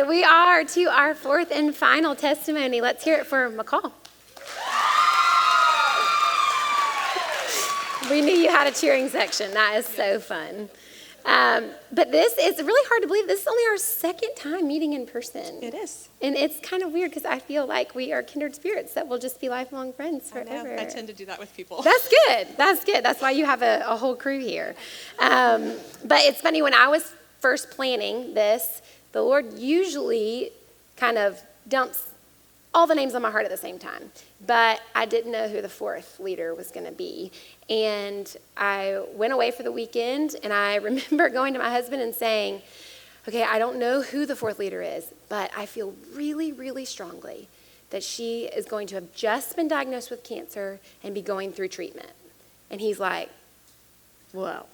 So we are to our fourth and final testimony. Let's hear it for McCall. We knew you had a cheering section. That is so fun. But this is really hard to believe. This is only our second time meeting in person. It is. And it's kind of weird because I feel like we are kindred spirits that will just be lifelong friends forever. I tend to do that with people. That's good. That's good. That's why you have a whole crew here. But it's funny, when I was first planning this, the Lord usually kind of dumps all the names on my heart at the same time. But I didn't know who the fourth leader was going to be. And I went away for the weekend, and I remember going to my husband and saying, okay, I don't know who the fourth leader is, but I feel really, really strongly that she is going to have just been diagnosed with cancer and be going through treatment. And he's like, whoa,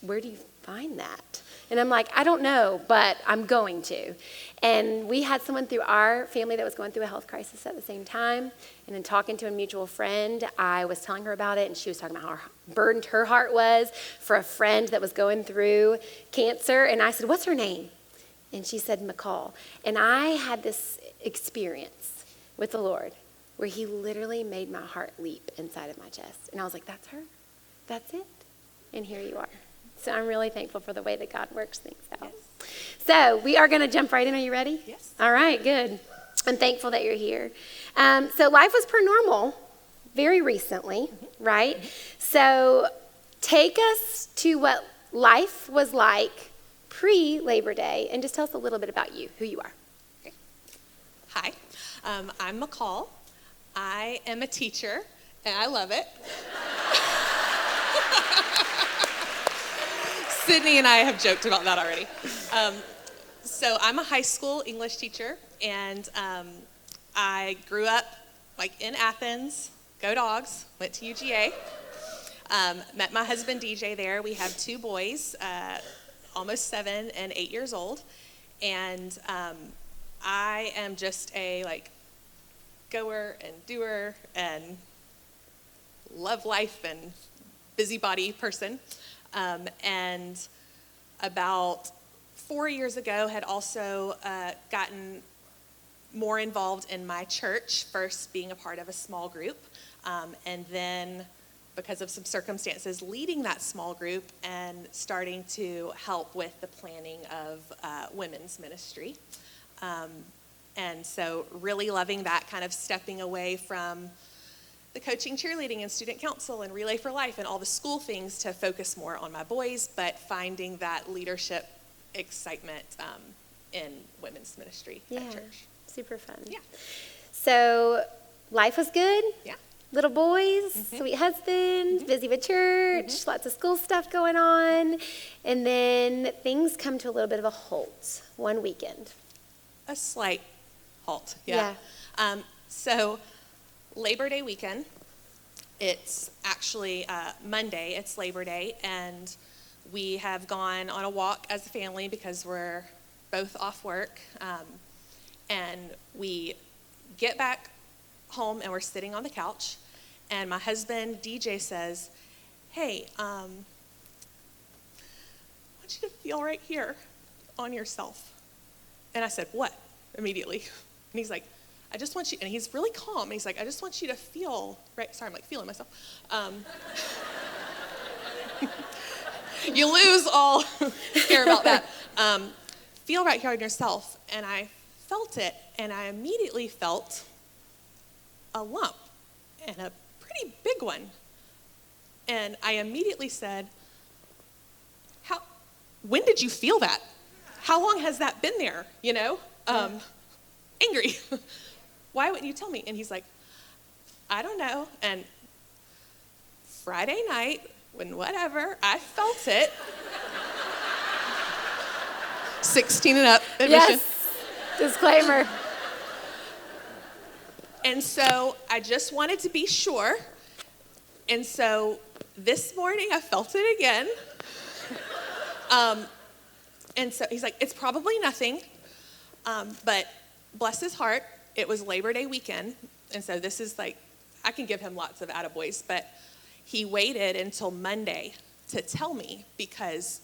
where do you find that? And I'm like, I don't know, but I'm going to. And we had someone through our family that was going through a health crisis at the same time. And in talking to a mutual friend, I was telling her about it, and she was talking about how burdened her heart was for a friend that was going through cancer. And I said, what's her name? And she said, McCall. And I had this experience with the Lord where he literally made my heart leap inside of my chest. And I was like, that's her. That's it. And here you are. So I'm really thankful for the way that God works things out. Yes. So we are going to jump right in. Are you ready? Yes. All right, good. I'm thankful that you're here. So life was per normal very recently, right? So take us to what life was like pre-Labor Day, and just tell us a little bit about you, who you are. Okay. Hi, I'm McCall. I am a teacher, and I love it. Sydney and I have joked about that already. So I'm a high school English teacher, and I grew up in Athens. Go Dogs! Went to UGA. Met my husband DJ there. We have two boys, almost 7 and 8 years old, and I am just a goer and doer and love life and busybody person. And about 4 years ago, had also gotten more involved in my church, first being a part of a small group, and then because of some circumstances, leading that small group and starting to help with the planning of women's ministry. And so really loving that, kind of stepping away from the coaching, cheerleading, and student council, and Relay for Life, and all the school things to focus more on my boys, but finding that leadership excitement in women's ministry at church. Super fun. Yeah. So life was good? Yeah. Little boys, sweet husband, busy with church, lots of school stuff going on, and then things come to a little bit of a halt one weekend. A slight halt, yeah. So Labor Day weekend, it's actually Monday, it's Labor Day, and we have gone on a walk as a family because we're both off work, and we get back home and we're sitting on the couch, and my husband DJ says, hey, I want you to feel right here on yourself. And I said, what? Immediately. And he's like, I just want you, and he's really calm, and he's like, I just want you to feel, right, sorry, I'm feeling myself. You lose all care about that. Feel right here on yourself. And I felt it, and I immediately felt a lump, and a pretty big one. And I immediately said, when did you feel that? How long has that been there, Angry. Why wouldn't you tell me? And he's like, I don't know. And Friday night, I felt it. 16 and up, admission. Yes, disclaimer. And so I just wanted to be sure. And so this morning I felt it again. And so he's like, it's probably nothing. But bless his heart, it was Labor Day weekend. And so this is I can give him lots of attaboys, but he waited until Monday to tell me because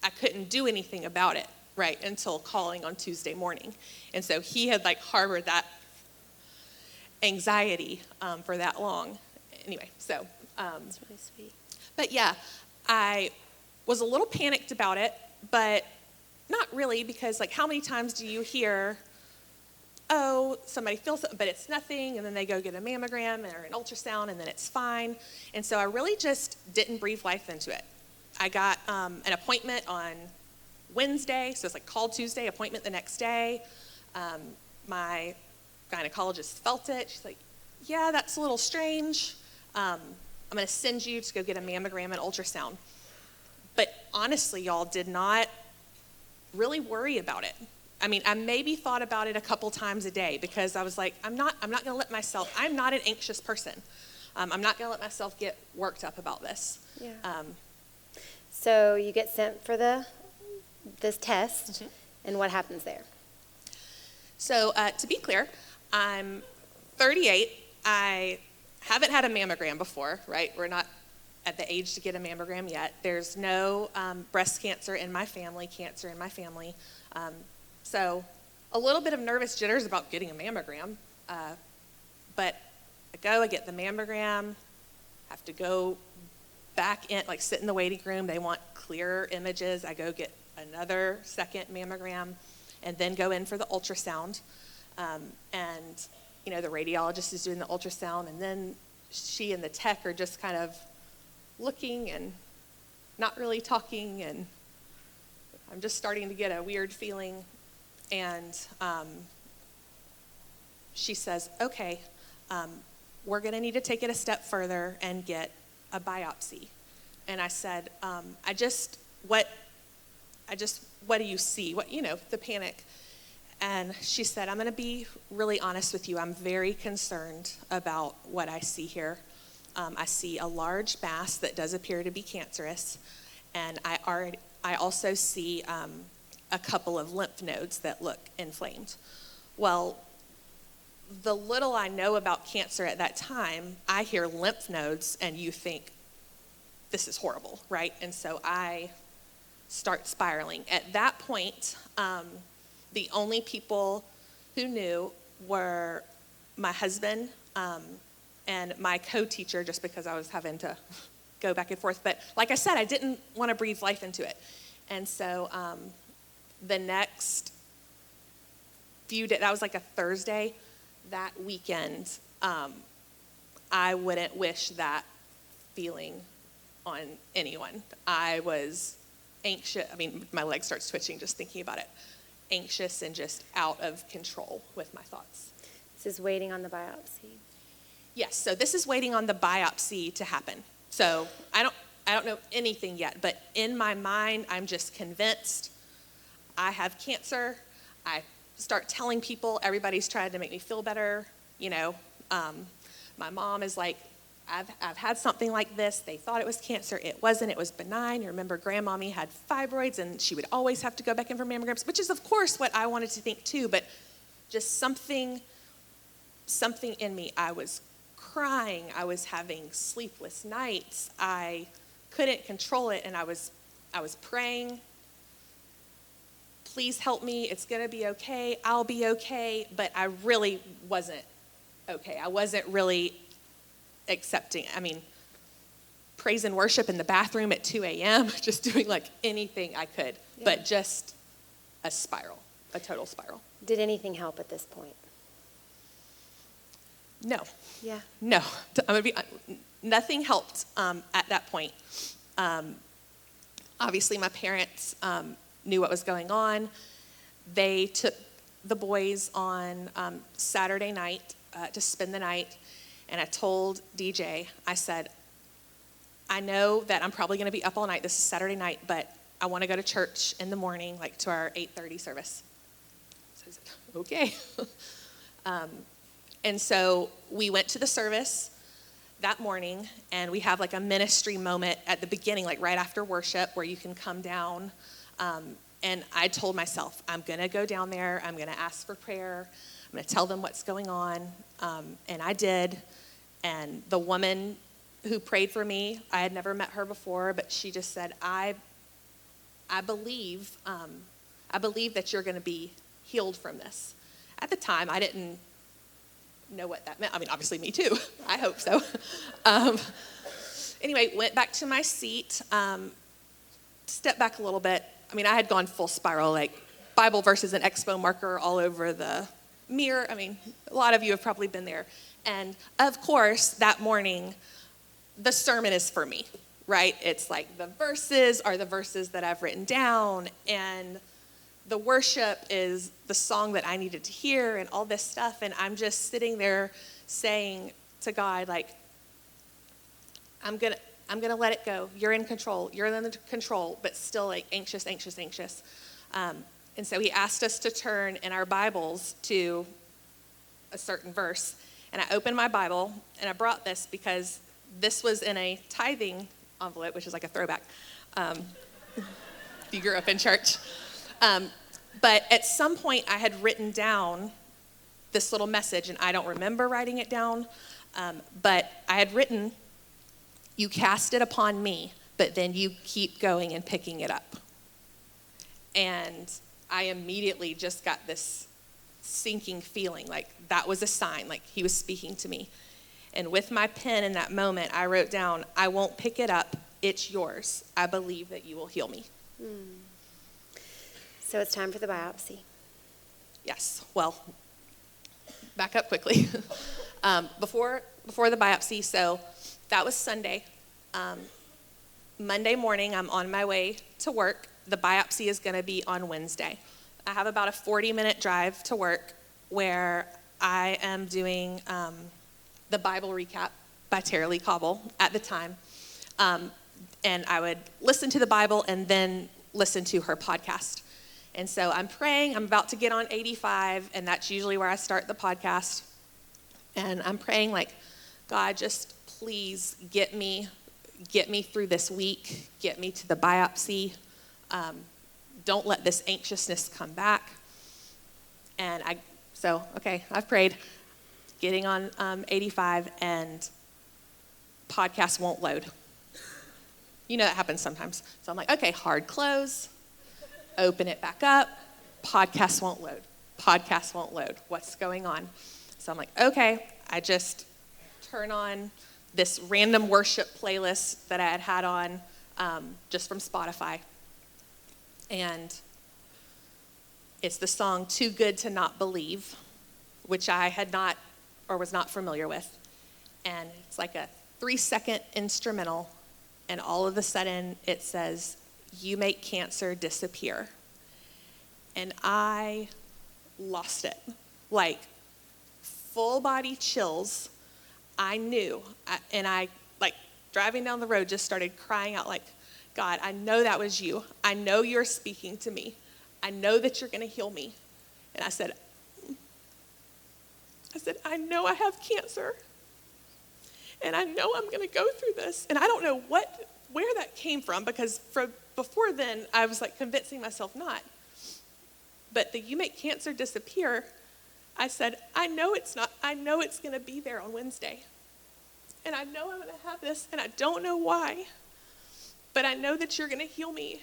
I couldn't do anything about it. right, until calling on Tuesday morning. And so he had like harbored that anxiety for that long. Anyway, so. That's really sweet. But yeah, I was a little panicked about it, but not really, because like how many times do you hear, oh, somebody feels something, but it's nothing, and then they go get a mammogram or an ultrasound, and then it's fine. And so I really just didn't breathe life into it. I got an appointment on Wednesday, so it's like call Tuesday, appointment the next day. My gynecologist felt it. She's like, yeah, that's a little strange. I'm going to send you to go get a mammogram and ultrasound. But honestly, y'all, did not really worry about it. I mean, I maybe thought about it a couple times a day, because I was like, I'm not going to let myself, I'm not an anxious person. I'm not going to let myself get worked up about this. Yeah. So you get sent for this test, Mm-hmm. and what happens there? So to be clear, I'm 38. I haven't had a mammogram before, right? We're not at the age to get a mammogram yet. There's no breast cancer in my family, cancer in my family. So a little bit of nervous jitters about getting a mammogram. But I get the mammogram, have to go back in, like sit in the waiting room. They want clearer images. I go get another second mammogram and then go in for the ultrasound. And, you know, the radiologist is doing the ultrasound, and then she and the tech are just kind of looking and not really talking, and I'm just starting to get a weird feeling. And she says, okay, we're going to need to take it a step further and get a biopsy. And I said, what do you see? The panic. And she said, I'm going to be really honest with you. I'm very concerned about what I see here. I see a large mass that does appear to be cancerous, and I also see a couple of lymph nodes that look inflamed. Well, the little I know about cancer at that time, I hear lymph nodes and you think, this is horrible, right? And so I start spiraling. At that point, the only people who knew were my husband and my co-teacher, just because I was having to go back and forth. But like I said, I didn't want to breathe life into it. And so the next few days, that was like a Thursday, that weekend, I wouldn't wish that feeling on anyone. I was anxious. I mean, my leg starts twitching just thinking about it. Anxious and just out of control with my thoughts. This is waiting on the biopsy. Yes, so this is waiting on the biopsy to happen. So I don't know anything yet, but in my mind, I'm just convinced I have cancer. I start telling people, everybody's trying to make me feel better. My mom is like, I've had something like this. They thought it was cancer. It wasn't. It was benign. You remember Grandmommy had fibroids, and she would always have to go back in for mammograms, which is, of course, what I wanted to think too, but just something in me. I was crying. I was having sleepless nights. I couldn't control it, and I was praying, please help me. It's going to be okay. I'll be okay. But I really wasn't okay. I wasn't really accepting. I mean, praise and worship in the bathroom at 2 a.m., just doing like anything I could, but just a total spiral. Did anything help at this point? No. Yeah. No. Nothing helped at that point. Obviously, my parents knew what was going on. They took the boys on Saturday night to spend the night. And I told DJ, I said, I know that I'm probably going to be up all night. This is Saturday night, but I want to go to church in the morning, like to our 8:30 service. So I said, okay. And so we went to the service that morning, and we have like a ministry moment at the beginning, like right after worship, where you can come down. And I told myself, I'm going to go down there. I'm going to ask for prayer. I'm going to tell them what's going on. And I did. And the woman who prayed for me, I had never met her before, but she just said, I believe I believe that you're going to be healed from this. At the time, I didn't know what that meant. I mean, obviously me too. I hope so. Anyway, went back to my seat, stepped back a little bit. I mean, I had gone full spiral, like Bible verses and expo marker all over the mirror. I mean, a lot of you have probably been there. And of course, that morning, the sermon is for me, right? It's like the verses are the verses that I've written down, and the worship is the song that I needed to hear and all this stuff. And I'm just sitting there saying to God, like, I'm gonna let it go. You're in control. You're in control, but still like anxious. And so he asked us to turn in our Bibles to a certain verse. And I opened my Bible, and I brought this because this was in a tithing envelope, which is like a throwback. If you grew up in church. But at some point, I had written down this little message, and I don't remember writing it down, but I had written, "You cast it upon me, but then you keep going and picking it up." And I immediately just got this sinking feeling, like that was a sign, like he was speaking to me. And with my pen in that moment, I wrote down, "I won't pick it up. It's yours. I believe that you will heal me." So it's time for the biopsy. Yes. Well, back up quickly. Before the biopsy, so that was Sunday. Monday morning, I'm on my way to work. The biopsy is going to be on Wednesday. I have about a 40-minute drive to work where I am doing the Bible recap by Tara Lee Cobble at the time. And I would listen to the Bible and then listen to her podcast. And so I'm praying. I'm about to get on 85, and that's usually where I start the podcast. And I'm praying like, God, just please get me through this week. Get me to the biopsy. Don't let this anxiousness come back. And I've prayed. Getting on 85, and podcast won't load. You know that happens sometimes. So I'm like, okay, hard close. Open it back up. Podcast won't load. What's going on? So I'm like, okay. I just turn on this random worship playlist that I had on just from Spotify. And it's the song "Too Good to Not Believe," which I had not or was not familiar with. And it's like a 3-second instrumental, and all of a sudden it says, "You make cancer disappear." And I lost it. Like, full body chills. I knew. And I, like, driving down the road, just started crying out like, "God, I know that was you. I know you're speaking to me. I know that you're going to heal me." And I said, "I know I have cancer. And I know I'm going to go through this." And I don't know where that came from, because before then, I was like convincing myself not. But the "you make cancer disappear," I said, I know it's not. I know it's going to be there on Wednesday. And I know I'm going to have this, and I don't know why. But I know that you're going to heal me.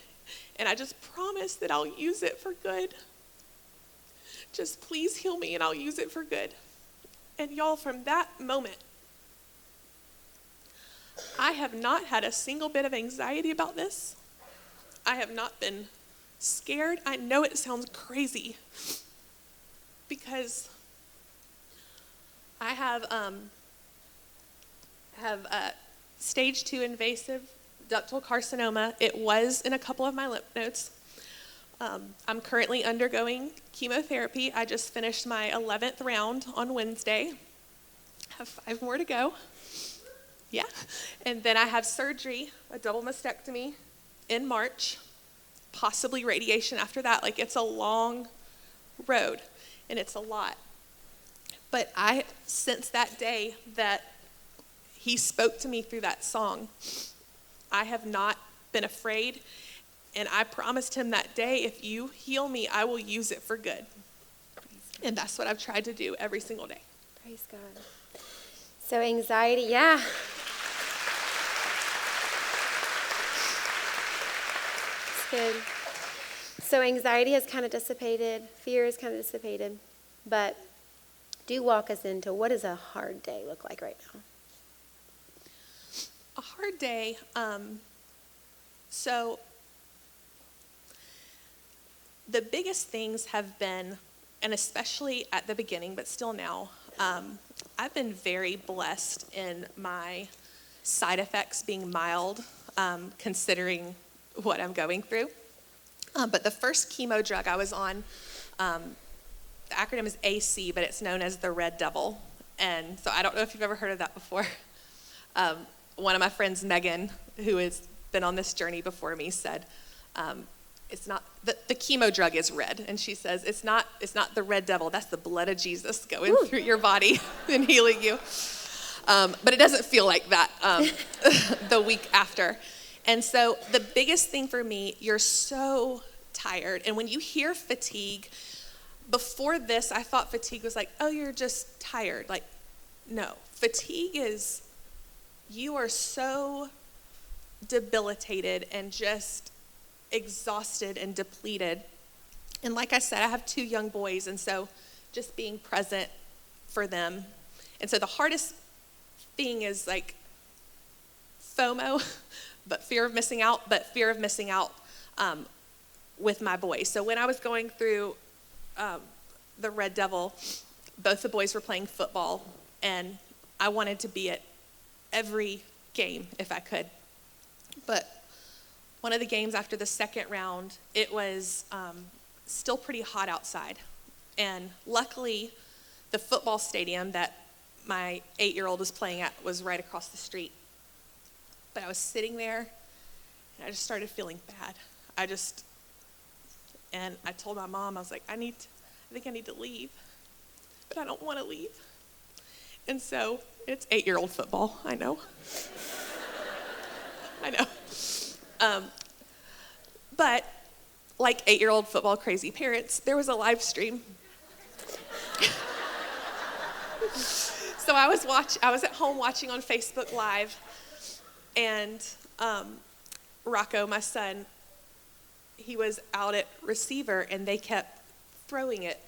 And I just promise that I'll use it for good. Just please heal me, and I'll use it for good. And y'all, from that moment, I have not had a single bit of anxiety about this. I have not been scared. I know it sounds crazy, because I have stage 2 invasive ductal carcinoma. It was in a couple of my lymph nodes. I'm currently undergoing chemotherapy. I just finished my 11th round on Wednesday. I have 5 more to go. Yeah. And then I have surgery, a double mastectomy, in March, possibly radiation after that. Like, it's a long road, and it's a lot. But since that day that he spoke to me through that song, I have not been afraid. And I promised him that day, if you heal me, I will use it for good. And that's what I've tried to do every single day. Praise God. So anxiety, yeah. It's good. so anxiety has kind of dissipated, fear has kind of dissipated, but do walk us into what does a hard day look like right now? A hard day, so the biggest things have been, and especially at the beginning, but still now, I've been very blessed in my side effects being mild, considering what I'm going through. But the first chemo drug I was on, the acronym is AC, but it's known as the Red Devil. And so I don't know if you've ever heard of that before. One of my friends, Megan, who has been on this journey before me, said, it's not, the chemo drug is red. And she says, it's not the Red Devil, that's the blood of Jesus going through your body and healing you. But it doesn't feel like that the week after. And so the biggest thing for me, you're so tired. And when you hear fatigue, before this, I thought fatigue was like, oh, you're just tired. Like, no. Fatigue is, you are so debilitated and just exhausted and depleted. And like I said, I have 2 young boys, and so just being present for them. And so the hardest thing is like FOMO, but fear of missing out, with my boys. So when I was going through the Red Devil, both the boys were playing football, and I wanted to be at every game if I could. But one of the games after the second round, it was still pretty hot outside. And luckily, the football stadium that my 8-year-old was playing at was right across the street. But I was sitting there, and I just started feeling bad. And I told my mom, I was like, I think I need to leave, but I don't want to leave. And so, it's 8-year-old football, I know. I know. But like 8-year-old football crazy parents, there was a live stream. So I was at home watching on Facebook Live, and Rocco, my son, he was out at receiver, and they kept throwing it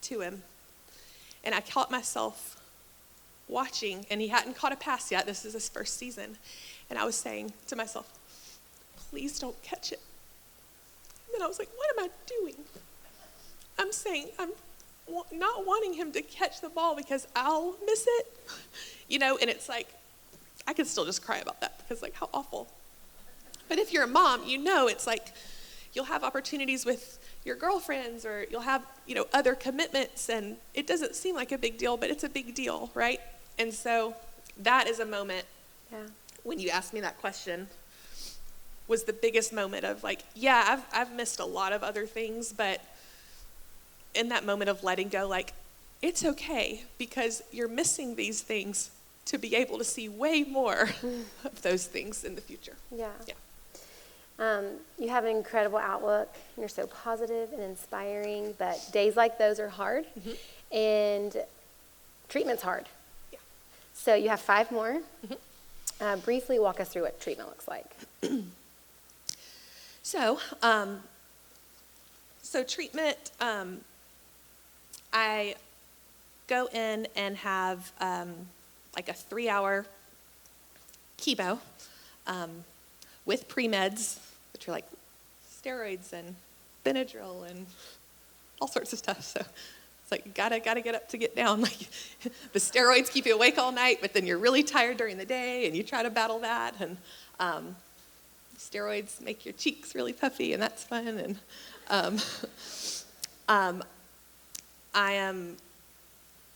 to him. And I caught myself watching, and he hadn't caught a pass yet. This is his first season. And I was saying to myself, please don't catch it. And then I was like, what am I doing? I'm saying, I'm not wanting him to catch the ball because I'll miss it. And it's like, I could still just cry about that because like how awful. But if you're a mom, it's like you'll have opportunities with your girlfriends, or you'll have, other commitments, and it doesn't seem like a big deal, but it's a big deal, right? And so that is a moment, when you asked me that question, was the biggest moment of like, I've missed a lot of other things, but in that moment of letting go, like, it's okay because you're missing these things to be able to see way more of those things in the future. Yeah. You have an incredible outlook. You're so positive and inspiring, but days like those are hard, and treatment's hard. Yeah. So you have 5 more. Briefly walk us through what treatment looks like. So treatment, I go in and have like a 3-hour chemo with pre-meds, which are like steroids and Benadryl and all sorts of stuff. So it's like gotta get up to get down. Like the steroids keep you awake all night, but then you're really tired during the day, and you try to battle that. And steroids make your cheeks really puffy, and that's fun. And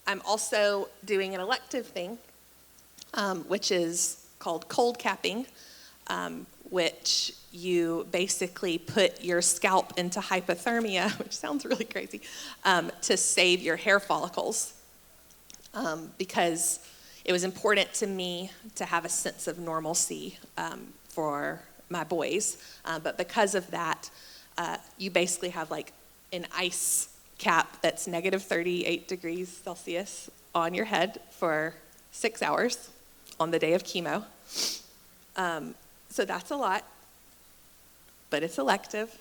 I'm also doing an elective thing, which is called cold capping, which you basically put your scalp into hypothermia, which sounds really crazy, to save your hair follicles, because it was important to me to have a sense of normalcy for my boys. But because of that, you basically have like an ice cap that's negative 38 degrees Celsius on your head for 6 hours on the day of chemo. So that's a lot, but it's elective.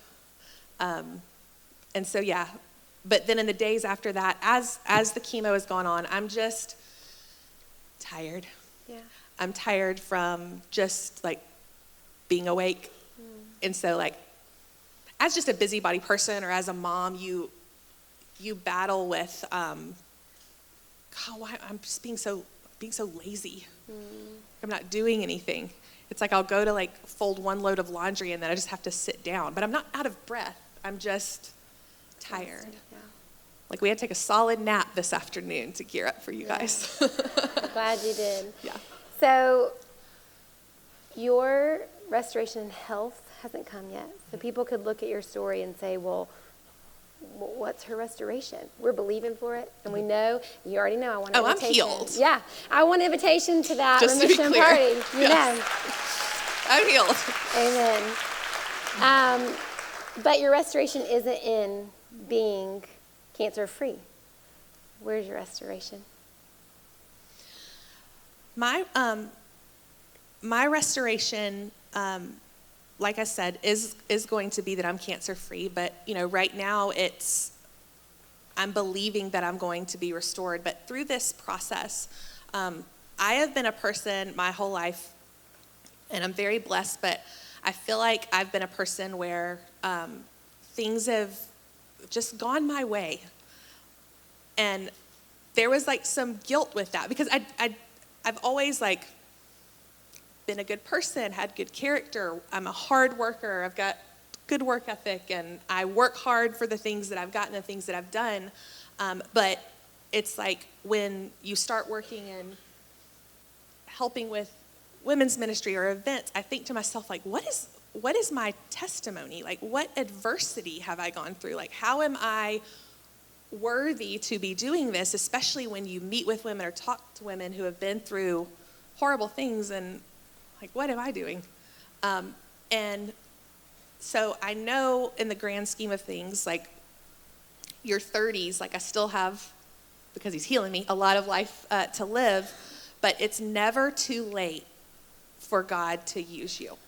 And so, yeah. But then in the days after that, as the chemo has gone on, I'm just tired. Yeah. I'm tired from just like being awake. And so like, as just a busybody person or as a mom, you battle with, God, why I'm just being so lazy. I'm not doing anything. It's like I'll go to like fold one load of laundry and then I just have to sit down. But I'm not out of breath. I'm just tired. Yeah. Like we had to take a solid nap this afternoon to gear up for you guys. I'm glad you did. Yeah. So your restoration in health hasn't come yet. So people could look at your story and say, well, what's her restoration? We're believing for it. And we know, you already know, I want an invitation. I'm healed. Yeah. I want an invitation to that Just to be remission clear. party. You Yes. know. I'm healed. Amen. But your restoration isn't in being cancer-free. Where's your restoration? My restoration, like I said, is going to be that I'm cancer-free. But, right now I'm believing that I'm going to be restored. But through this process, I have been a person my whole life, and I'm very blessed, but I feel like I've been a person where things have just gone my way. And there was like some guilt with that because I've always like been a good person, had good character. I'm a hard worker. I've got good work ethic, and I work hard for the things that I've gotten, the things that I've done. But it's like when you start working and helping with women's ministry or events, I think to myself, like, what is my testimony? Like, what adversity have I gone through? Like, how am I worthy to be doing this, especially when you meet with women or talk to women who have been through horrible things, and like, what am I doing? And so I know in the grand scheme of things, like your 30s, like I still have, because he's healing me, a lot of life to live, but it's never too late for God to use you.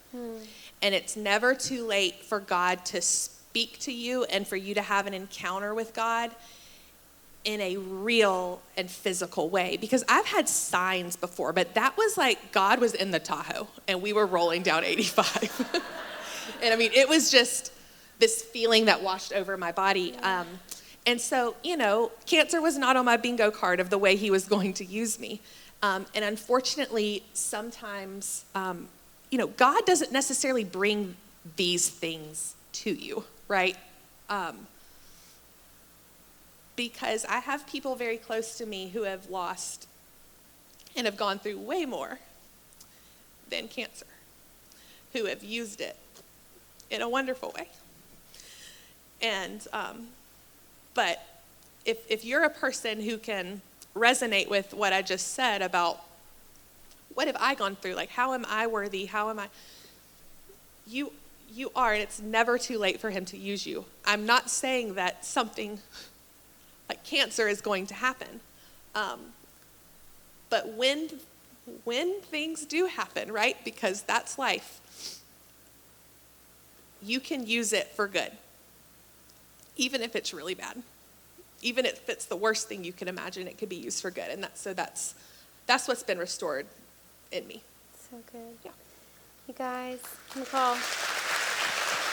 And it's never too late for God to speak to you and for you to have an encounter with God in a real and physical way. Because I've had signs before, but that was like God was in the Tahoe and we were rolling down 85. And I mean, it was just this feeling that washed over my body. And so, cancer was not on my bingo card of the way he was going to use me. And unfortunately, sometimes, God doesn't necessarily bring these things to you, right? Because I have people very close to me who have lost and have gone through way more than cancer, who have used it in a wonderful way. And, but if you're a person who can resonate with what I just said about what have I gone through? Like, how am I worthy? How am I? You are, and it's never too late for him to use you. I'm not saying that something like cancer is going to happen. But when things do happen, right? Because that's life, you can use it for good. Even if it's really bad. Even if it's the worst thing you can imagine, it could be used for good. And that's what's been restored in me. So good. Yeah. You guys, McCall.